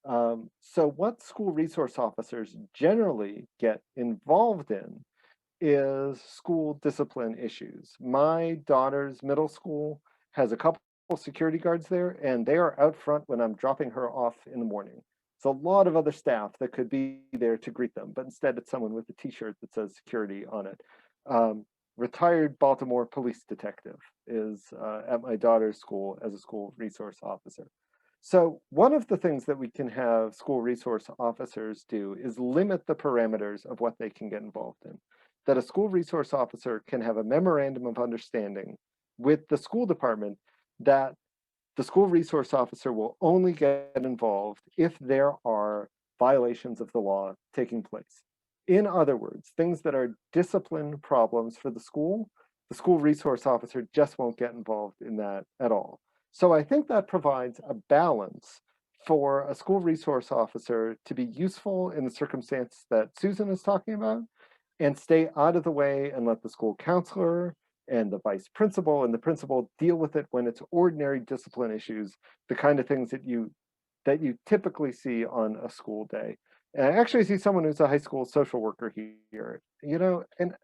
So what school resource officers generally get involved in is school discipline issues. My daughter's middle school has a couple security guards there, and they are out front when I'm dropping her off in the morning. It's a lot of other staff that could be there to greet them, but instead it's someone with a t-shirt that says security on it. Retired Baltimore police detective is at my daughter's school as a school resource officer. So one of the things that we can have school resource officers do is limit the parameters of what they can get involved in. That a school resource officer can have a memorandum of understanding with the school department that the school resource officer will only get involved if there are violations of the law taking place. In other words, things that are discipline problems for the school resource officer just won't get involved in that at all. So I think that provides a balance for a school resource officer to be useful in the circumstance that Susan is talking about and stay out of the way and let the school counselor and the vice principal and the principal deal with it when it's ordinary discipline issues, the kind of things that you typically see on a school day. And I actually see someone who's a high school social worker here, and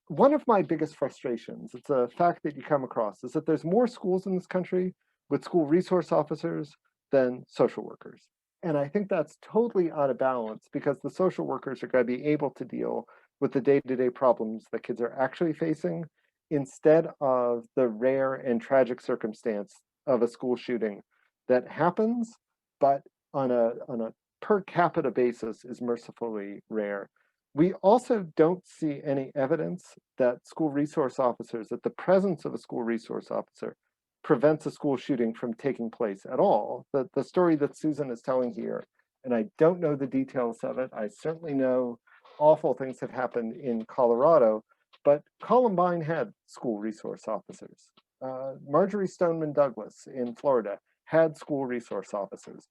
one of my biggest frustrations, it's a fact that you come across, is that there's more schools in this country with school resource officers than social workers. And I think that's totally out of balance because the social workers are going to be able to deal with the day-to-day problems that kids are actually facing instead of the rare and tragic circumstance of a school shooting that happens, but on a per capita basis is mercifully rare. We also don't see any evidence that school resource officers, that the presence of a school resource officer prevents a school shooting from taking place at all. The story that Susan is telling here, and I don't know the details of it, I certainly know awful things have happened in Colorado, but Columbine had school resource officers. Marjorie Stoneman Douglas in Florida had school resource officers.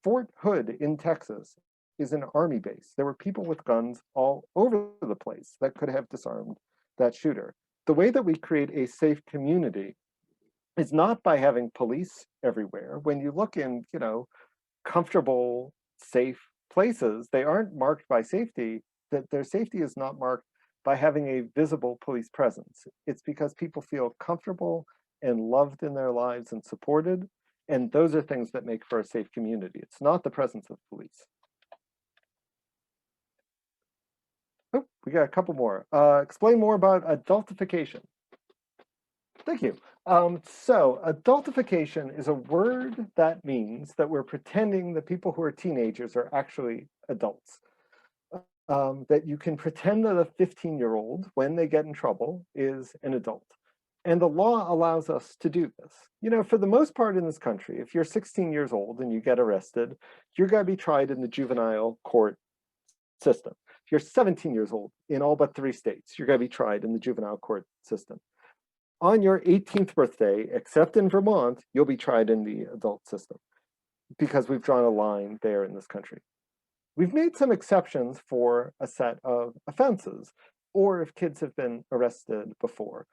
Fort Hood in Texas is an army base. There were people with guns all over the place that could have disarmed that shooter. The way that we create a safe community is not by having police everywhere. When you look in, comfortable, safe places, they aren't marked by safety, that their safety is not marked by having a visible police presence. It's because people feel comfortable and loved in their lives and supported. And those are things that make for a safe community. It's not the presence of police. Oh, we got a couple more. Explain more about adultification. Thank you. So adultification is a word that means that we're pretending that people who are teenagers are actually adults. That you can pretend that a 15-year-old, when they get in trouble, is an adult. And the law allows us to do this. For the most part in this country, if you're 16 years old and you get arrested, you're going to be tried in the juvenile court system. If you're 17 years old in all but 3 states, you're going to be tried in the juvenile court system. On your 18th birthday, except in Vermont, you'll be tried in the adult system because we've drawn a line there in this country. We've made some exceptions for a set of offenses, or if kids have been arrested before.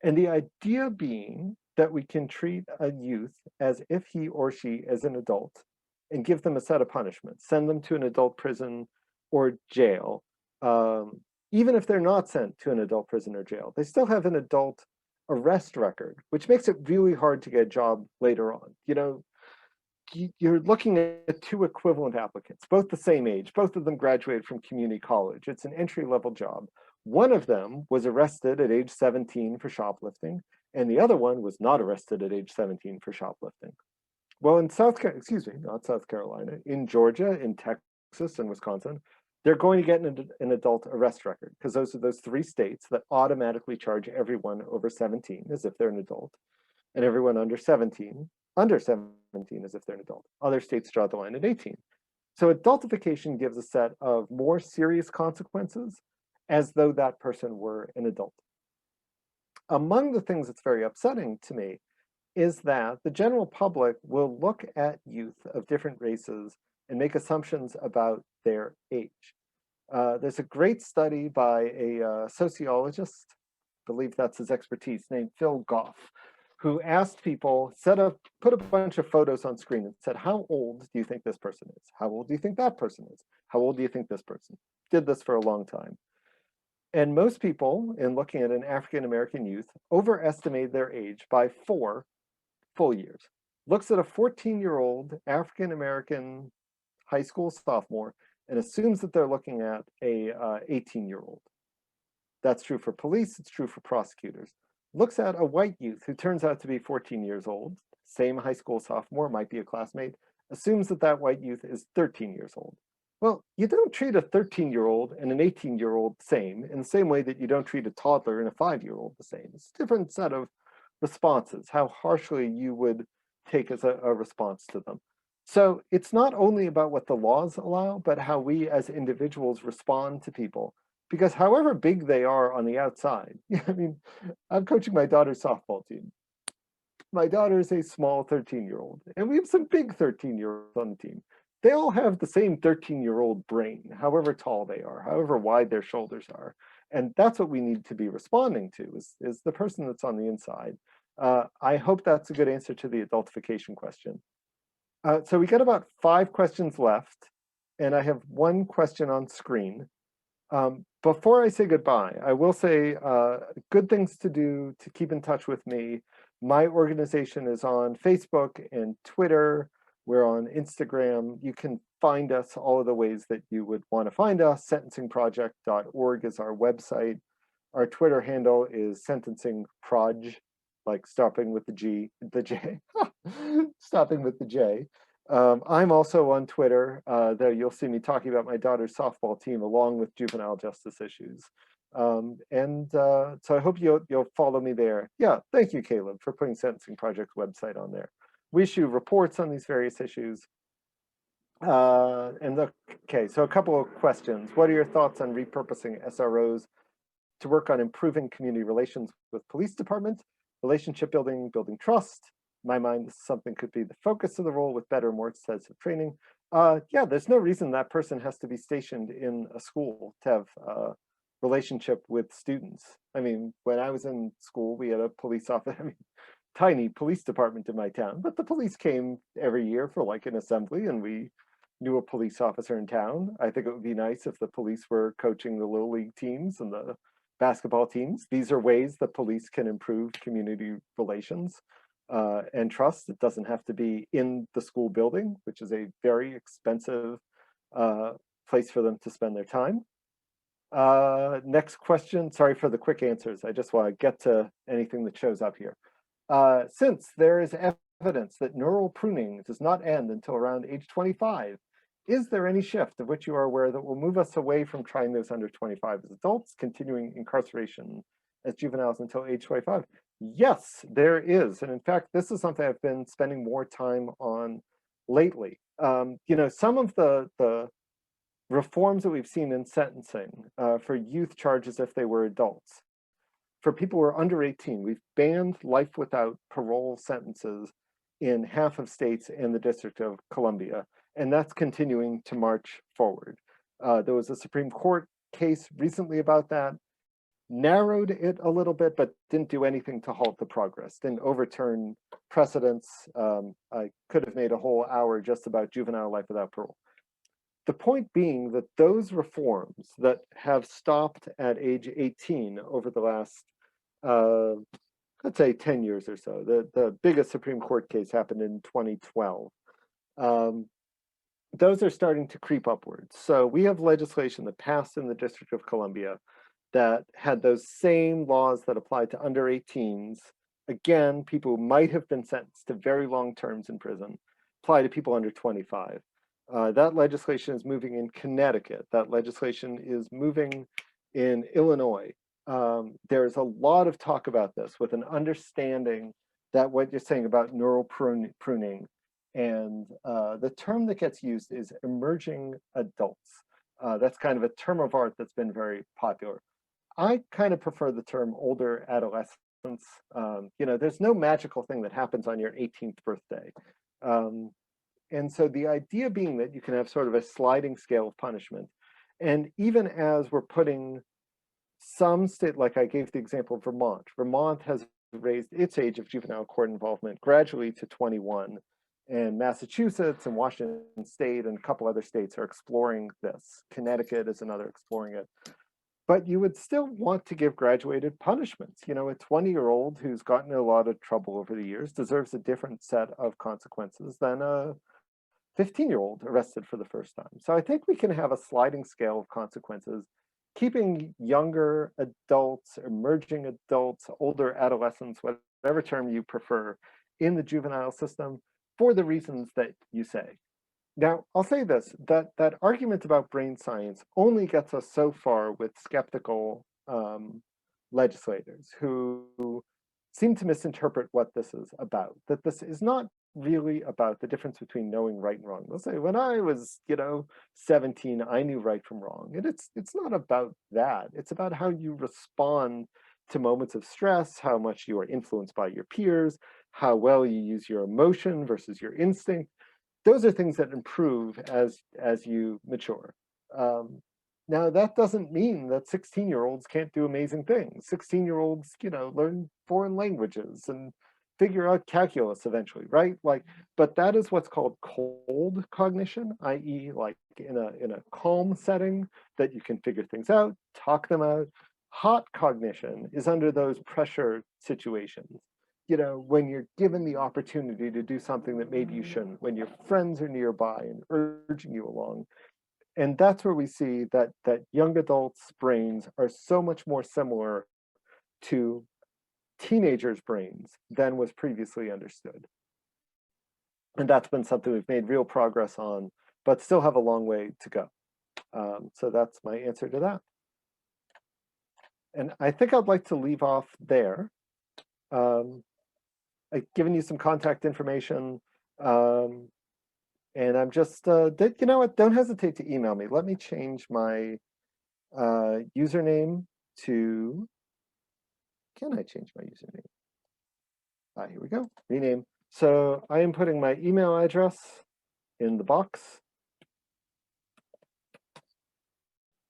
And the idea being that we can treat a youth as if he or she is an adult and give them a set of punishments, send them to an adult prison or jail. Even if they're not sent to an adult prison or jail, they still have an adult arrest record, which makes it really hard to get a job later on. You know, you're looking at two equivalent applicants, both the same age, both of them graduated from community college. It's an entry-level job. One of them was arrested at age 17 for shoplifting, and the other one was not arrested at age 17 for shoplifting. Well, in not South Carolina, in Georgia, in Texas, and Wisconsin, they're going to get an adult arrest record because those are those three states that automatically charge everyone over 17 as if they're an adult, and everyone under 17 as if they're an adult. Other states draw the line at 18. So adultification gives a set of more serious consequences as though that person were an adult. Among the things that's very upsetting to me is that the general public will look at youth of different races and make assumptions about their age. There's a great study by a sociologist, I believe that's his expertise, named Phil Goff, who asked people, put a bunch of photos on screen and said, how old do you think this person is? How old do you think that person is? How old do you think this person? Did this for a long time. And most people, in looking at an African-American youth, overestimate their age by 4 full years. Looks at a 14-year-old African-American high school sophomore and assumes that they're looking at a 18-year-old. That's true for police, it's true for prosecutors. Looks at a white youth who turns out to be 14 years old, same high school sophomore, might be a classmate, assumes that that white youth is 13 years old. Well, you don't treat a 13-year-old and an 18-year-old the same in the same way that you don't treat a toddler and a 5-year-old the same. It's a different set of responses, how harshly you would take as a response to them. So it's not only about what the laws allow, but how we as individuals respond to people. Because however big they are on the outside, I mean, I'm coaching my daughter's softball team. My daughter is a small 13-year-old, and we have some big 13-year-olds on the team. They all have the same 13-year-old brain, however tall they are, however wide their shoulders are. And that's what we need to be responding to, is the person that's on the inside. I hope that's a good answer to the adultification question. So we got about 5 questions left, and I have 1 question on screen. Before I say goodbye, I will say good things to do to keep in touch with me. My organization is on Facebook and Twitter. We're on Instagram. You can find us all of the ways that you would want to find us. Sentencingproject.org is our website. Our Twitter handle is sentencingproj, like stopping with the J, stopping with the J. I'm also on Twitter, though you'll see me talking about my daughter's softball team along with juvenile justice issues. So I hope you'll follow me there. Yeah, thank you, Caleb, for putting Sentencing Project's website on there. We issue reports on these various issues. Okay, so a couple of questions. What are your thoughts on repurposing SROs to work on improving community relations with police departments, relationship building, building trust? In my mind, this is something could be the focus of the role with better, more extensive training. Yeah, there's no reason that person has to be stationed in a school to have a relationship with students. I mean, when I was in school, we had a police officer, I mean, tiny police department in my town, but the police came every year for like an assembly, and we knew a police officer in town. I think it would be nice if the police were coaching the little league teams and the basketball teams. These are ways that police can improve community relations and trust. It doesn't have to be in the school building, which is a very expensive place for them to spend their time. Next question. Sorry for the quick answers. I just want to get to anything that shows up here. Since there is evidence that neural pruning does not end until around age 25, is there any shift of which you are aware that will move us away from trying those under 25 as adults, continuing incarceration as juveniles until age 25? Yes, there is. And in fact, this is something I've been spending more time on lately. You know, some of the reforms that we've seen in sentencing for youth charges if they were adults. For people who are under 18, we've banned life without parole sentences in half of states and the District of Columbia, and that's continuing to march forward. There was a Supreme Court case recently about that, narrowed it a little bit, but didn't do anything to halt the progress, didn't overturn precedents. I could have made a whole hour just about juvenile life without parole. The point being that those reforms that have stopped at age 18 over the last, let's say 10 years or so, the biggest Supreme Court case happened in 2012. Those are starting to creep upwards. So we have legislation that passed in the District of Columbia that had those same laws that applied to under 18s. Again, people who might have been sentenced to very long terms in prison, apply to people under 25. That legislation is moving in Connecticut. That legislation is moving in Illinois. There's a lot of talk about this with an understanding that what you're saying about neural pruning, and the term that gets used is emerging adults. That's kind of a term of art that's been very popular. I kind of prefer the term older adolescents. There's no magical thing that happens on your 18th birthday. And so the idea being that you can have sort of a sliding scale of punishment. And even as we're putting some state, like I gave the example of Vermont, Vermont has raised its age of juvenile court involvement gradually to 21. And Massachusetts and Washington State and a couple other states are exploring this. Connecticut is another exploring it. But you would still want to give graduated punishments. A 20-year-old who's gotten in a lot of trouble over the years deserves a different set of consequences than a 15-year-old arrested for the first time. So I think we can have a sliding scale of consequences, keeping younger adults, emerging adults, older adolescents, whatever term you prefer, in the juvenile system for the reasons that you say. Now, I'll say this, that argument about brain science only gets us so far with skeptical legislators who seem to misinterpret what this is about, that this is not really about the difference between knowing right and wrong. They'll say, when I was, 17, I knew right from wrong. And it's not about that. It's about how you respond to moments of stress, how much you are influenced by your peers, how well you use your emotion versus your instinct. Those are things that improve as you mature. Now, that doesn't mean that 16-year-olds can't do amazing things. 16-year-olds, learn foreign languages and figure out calculus eventually, right? But that is what's called cold cognition, i.e., like in a calm setting that you can figure things out, talk them out. Hot cognition is under those pressure situations. When you're given the opportunity to do something that maybe you shouldn't, when your friends are nearby and urging you along. And that's where we see that young adults' brains are so much more similar to teenagers' brains than was previously understood. And that's been something we've made real progress on, but still have a long way to go. So that's my answer to that. And I think I'd like to leave off there. I've given you some contact information. And I'm just, you know what, don't hesitate to email me. Let me change my username to, can I change my username? Here we go, rename. So I am putting my email address in the box.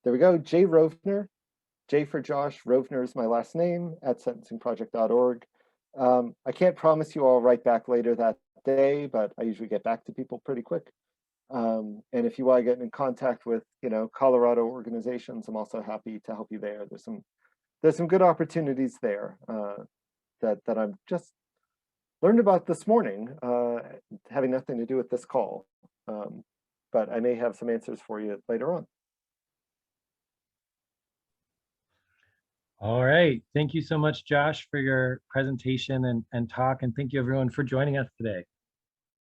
There we go, J Rovner, J for Josh, Rovner is my last name, at sentencingproject.org. I can't promise you I'll write back later that day, but I usually get back to people pretty quick. And if you want to get in contact with, Colorado organizations, I'm also happy to help you there. There's some good opportunities there that I'm just learned about this morning, having nothing to do with this call. But I may have some answers for you later on. All right. Thank you so much, Josh, for your presentation and talk. And thank you, everyone, for joining us today.